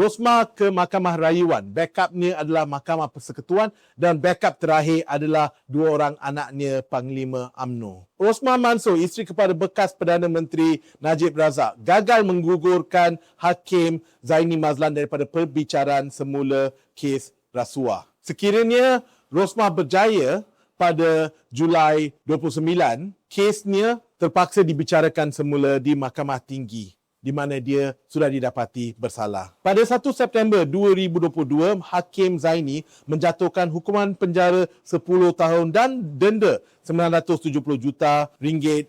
Rosmah ke Mahkamah Rayuan. Backupnya adalah Mahkamah Persekutuan dan backup terakhir adalah dua orang anaknya Panglima UMNO. Rosmah Mansor, isteri kepada bekas Perdana Menteri Najib Razak, gagal menggugurkan Hakim Zaini Mazlan daripada perbicaraan semula kes rasuah. Sekiranya Rosmah berjaya pada Julai 29, kesnya terpaksa dibicarakan semula di Mahkamah Tinggi, di mana dia sudah didapati bersalah. Pada 1 September 2022, Hakim Zaini menjatuhkan hukuman penjara 10 tahun dan denda RM970 juta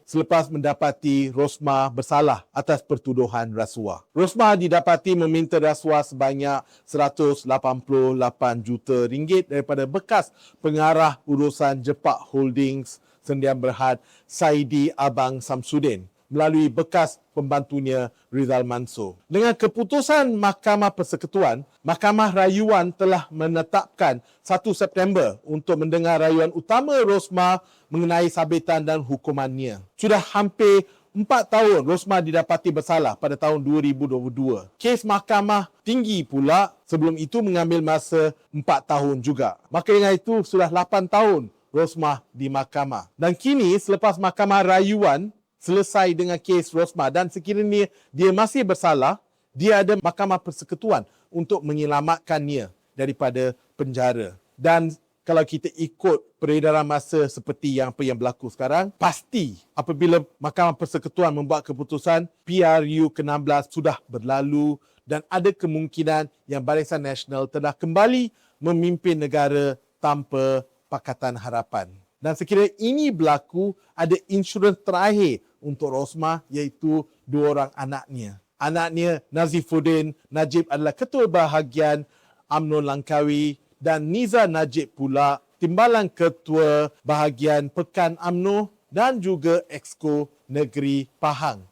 selepas mendapati Rosmah bersalah atas pertuduhan rasuah. Rosmah didapati meminta rasuah sebanyak RM188 juta daripada bekas pengarah urusan Jepak Holdings Sendian Berhad Saidi Abang Samsudin melalui bekas pembantunya Rizal Mansor. Dengan keputusan Mahkamah Persekutuan, Mahkamah Rayuan telah menetapkan 1 September untuk mendengar rayuan utama Rosmah mengenai sabitan dan hukumannya. Sudah hampir 4 tahun Rosmah didapati bersalah pada tahun 2022. Kes Mahkamah Tinggi pula sebelum itu mengambil masa 4 tahun juga. Maka dengan itu sudah 8 tahun Rosmah di mahkamah. Dan kini selepas Mahkamah Rayuan selesai dengan kes Rosmah dan sekiranya dia masih bersalah, dia ada Mahkamah Persekutuan untuk menyelamatkannya daripada penjara. Dan kalau kita ikut peredaran masa seperti yang berlaku sekarang, pasti apabila Mahkamah Persekutuan membuat keputusan, PRU ke-16 sudah berlalu dan ada kemungkinan yang Barisan Nasional telah kembali memimpin negara tanpa Pakatan Harapan. Dan sekiranya ini berlaku, ada insurans terakhir untuk Rosmah iaitu dua orang anaknya. Anaknya Nazifuddin Najib adalah Ketua Bahagian UMNO Langkawi dan Niza Najib pula Timbalan Ketua Bahagian Pekan UMNO dan juga Exco Negeri Pahang.